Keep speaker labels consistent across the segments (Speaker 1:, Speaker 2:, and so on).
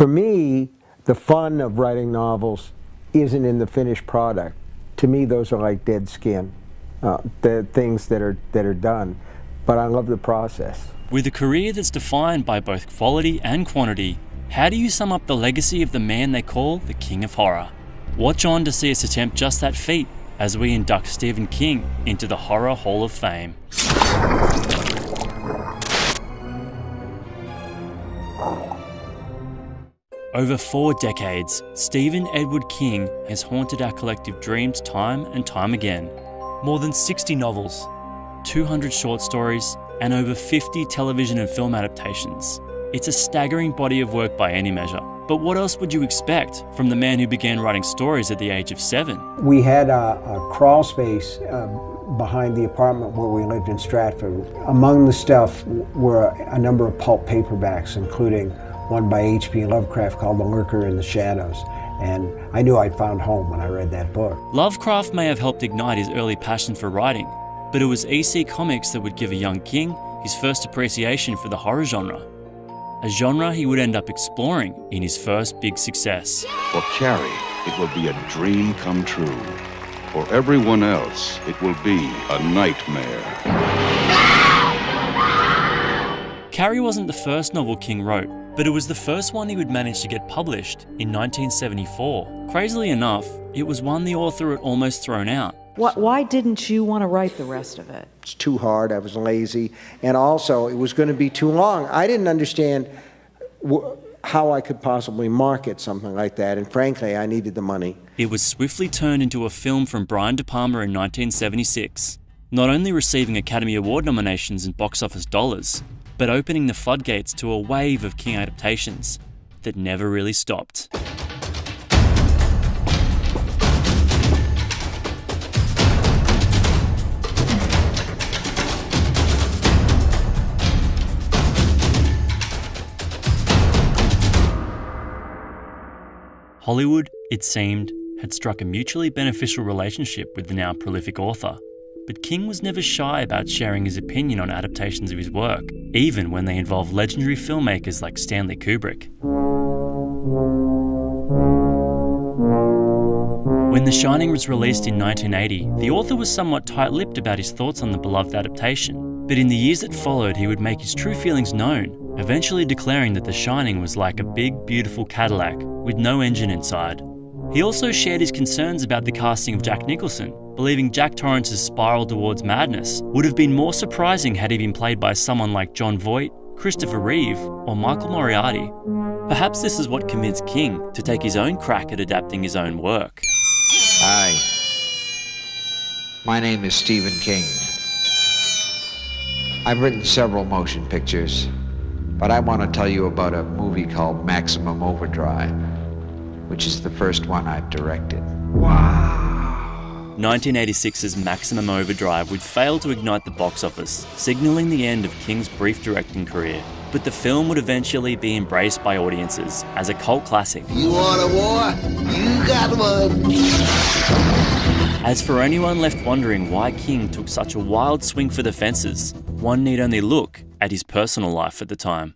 Speaker 1: For me, the fun of writing novels isn't in the finished product. To me, those are like dead skin, the things that are done. But I love the process.
Speaker 2: With a career that's defined by both quality and quantity, how do you sum up the legacy of the man they call the King of Horror? Watch on to see us attempt just that feat as we induct Stephen King into the Horror Hall of Fame. Over 4 decades, Stephen Edward King has haunted our collective dreams time and time again. More than 60 novels, 200 short stories, and over 50 television and film adaptations. It's a staggering body of work by any measure. But what else would you expect from the man who began writing stories at the age of 7?
Speaker 1: We had a crawl space behind the apartment where we lived in Stratford. Among the stuff were a number of pulp paperbacks, including one by H.P. Lovecraft called The Lurker in the Shadows. And I knew I'd found home when I read that book.
Speaker 2: Lovecraft may have helped ignite his early passion for writing, but it was EC Comics that would give a young King his first appreciation for the horror genre. A genre he would end up exploring in his first big success.
Speaker 3: For Carrie, it will be a dream come true. For everyone else, it will be a nightmare.
Speaker 2: Carrie wasn't the first novel King wrote, but it was the first one he would manage to get published in 1974. Crazily enough, it was one the author had almost thrown out.
Speaker 4: Why didn't you want to write the rest of it?
Speaker 1: It's too hard, I was lazy, and also it was going to be too long. I didn't understand how I could possibly market something like that, and frankly, I needed the money.
Speaker 2: It was swiftly turned into a film from Brian De Palma in 1976, not only receiving Academy Award nominations and box office dollars, but opening the floodgates to a wave of King adaptations that never really stopped. Hollywood, it seemed, had struck a mutually beneficial relationship with the now prolific author, but King was never shy about sharing his opinion on adaptations of his work, even when they involved legendary filmmakers like Stanley Kubrick. When The Shining was released in 1980, the author was somewhat tight-lipped about his thoughts on the beloved adaptation, but in the years that followed he would make his true feelings known, eventually declaring that The Shining was like a big, beautiful Cadillac with no engine inside. He also shared his concerns about the casting of Jack Nicholson, believing Jack Torrance's spiral towards madness would have been more surprising had he been played by someone like Jon Voight, Christopher Reeve, or Michael Moriarty. Perhaps this is what convinced King to take his own crack at adapting his own work.
Speaker 5: Hi, my name is Stephen King. I've written several motion pictures, but I want to tell you about a movie called Maximum Overdrive, which is the first one I've directed.
Speaker 2: Wow! 1986's Maximum Overdrive would fail to ignite the box office, signaling the end of King's brief directing career. But the film would eventually be embraced by audiences as a cult classic.
Speaker 6: You want a war? You got one.
Speaker 2: As for anyone left wondering why King took such a wild swing for the fences, one need only look at his personal life at the time.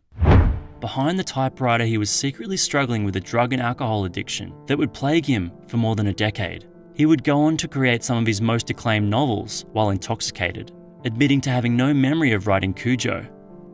Speaker 2: Behind the typewriter, he was secretly struggling with a drug and alcohol addiction that would plague him for more than a decade. He would go on to create some of his most acclaimed novels while intoxicated, admitting to having no memory of writing Cujo.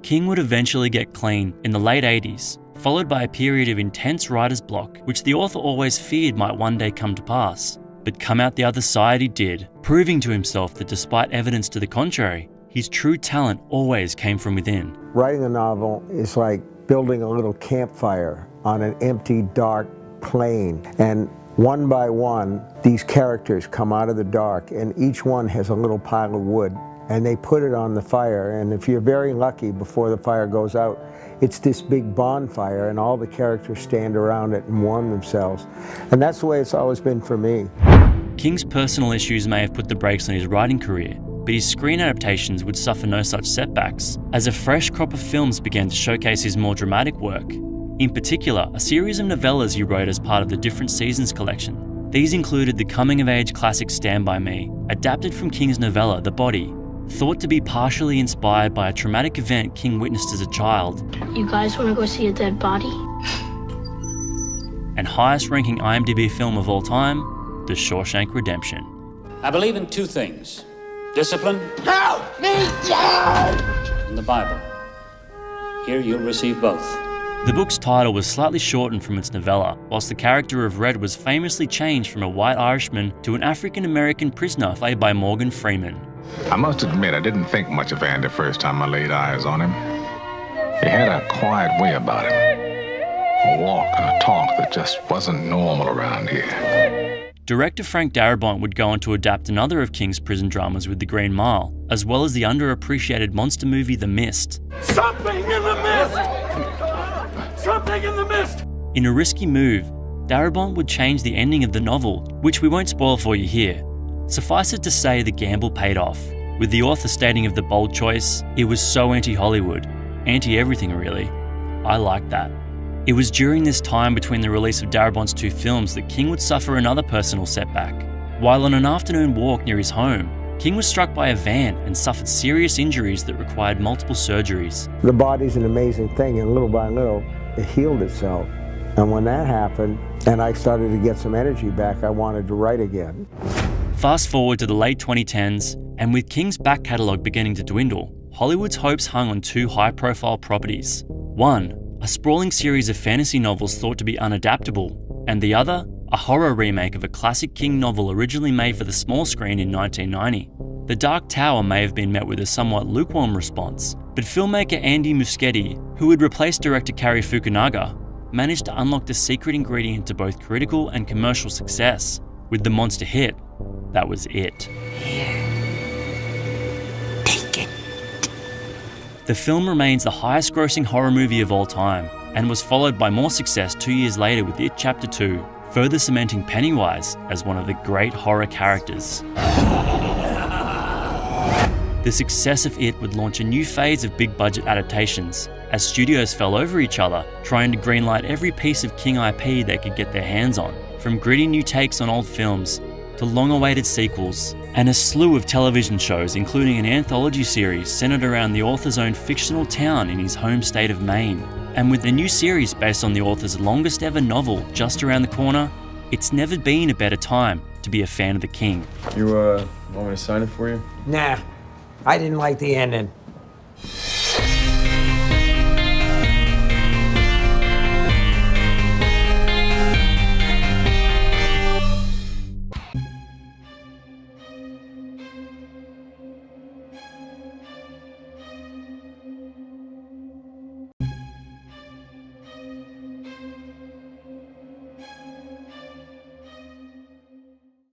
Speaker 2: King would eventually get clean in the late 80s, followed by a period of intense writer's block, which the author always feared might one day come to pass. But come out the other side he did, proving to himself that despite evidence to the contrary, his true talent always came from within.
Speaker 1: Writing a novel is like building a little campfire on an empty, dark plain. And one by one, these characters come out of the dark, and each one has a little pile of wood, and they put it on the fire. And if you're very lucky, before the fire goes out, it's this big bonfire, and all the characters stand around it and warm themselves. And that's the way it's always been for me.
Speaker 2: King's personal issues may have put the brakes on his writing career, but his screen adaptations would suffer no such setbacks, as a fresh crop of films began to showcase his more dramatic work. In particular, a series of novellas he wrote as part of the Different Seasons collection. These included the coming-of-age classic Stand By Me, adapted from King's novella The Body, thought to be partially inspired by a traumatic event King witnessed as a child.
Speaker 7: You guys want to go see a dead body?
Speaker 2: and highest ranking IMDb film of all time, The Shawshank Redemption.
Speaker 7: I believe in two things: discipline
Speaker 6: Help me, Dad!
Speaker 7: and the Bible. Here you'll receive both.
Speaker 2: The book's title was slightly shortened from its novella, whilst the character of Red was famously changed from a white Irishman to an African-American prisoner played by Morgan Freeman.
Speaker 8: I must admit, I didn't think much of Andy the first time I laid eyes on him. He had a quiet way about him, a walk and a talk that just wasn't normal around here.
Speaker 2: Director Frank Darabont would go on to adapt another of King's prison dramas with The Green Mile, as well as the underappreciated monster movie The Mist.
Speaker 9: Something in the mist! Something in the mist!
Speaker 2: In a risky move, Darabont would change the ending of the novel, which we won't spoil for you here. Suffice it to say the gamble paid off, with the author stating of the bold choice, "It was so anti-Hollywood. Anti-everything really. I like that." It was during this time between the release of Darabont's two films that King would suffer another personal setback. While on an afternoon walk near his home, King was struck by a van and suffered serious injuries that required multiple surgeries.
Speaker 1: The body's an amazing thing, and little by little, it healed itself. And when that happened, and I started to get some energy back, I wanted to write again.
Speaker 2: Fast forward to the late 2010s, and with King's back catalogue beginning to dwindle, Hollywood's hopes hung on two high-profile properties. One, a sprawling series of fantasy novels thought to be unadaptable, and the other, a horror remake of a classic King novel originally made for the small screen in 1990. The Dark Tower may have been met with a somewhat lukewarm response, but filmmaker Andy Muschietti, who would replace director Cary Fukunaga, managed to unlock the secret ingredient to both critical and commercial success. With the monster hit, that was it. The film remains the highest grossing horror movie of all time, and was followed by more success 2 years later with It Chapter 2, further cementing Pennywise as one of the great horror characters. The success of It would launch a new phase of big budget adaptations, as studios fell over each other, trying to greenlight every piece of King IP they could get their hands on, from gritty new takes on old films, to long-awaited sequels, and a slew of television shows, including an anthology series centered around the author's own fictional town in his home state of Maine. And with the new series based on the author's longest ever novel just around the corner, it's never been a better time to be a fan of the King.
Speaker 10: You, want me to sign it for you?
Speaker 6: Nah, I didn't like the ending.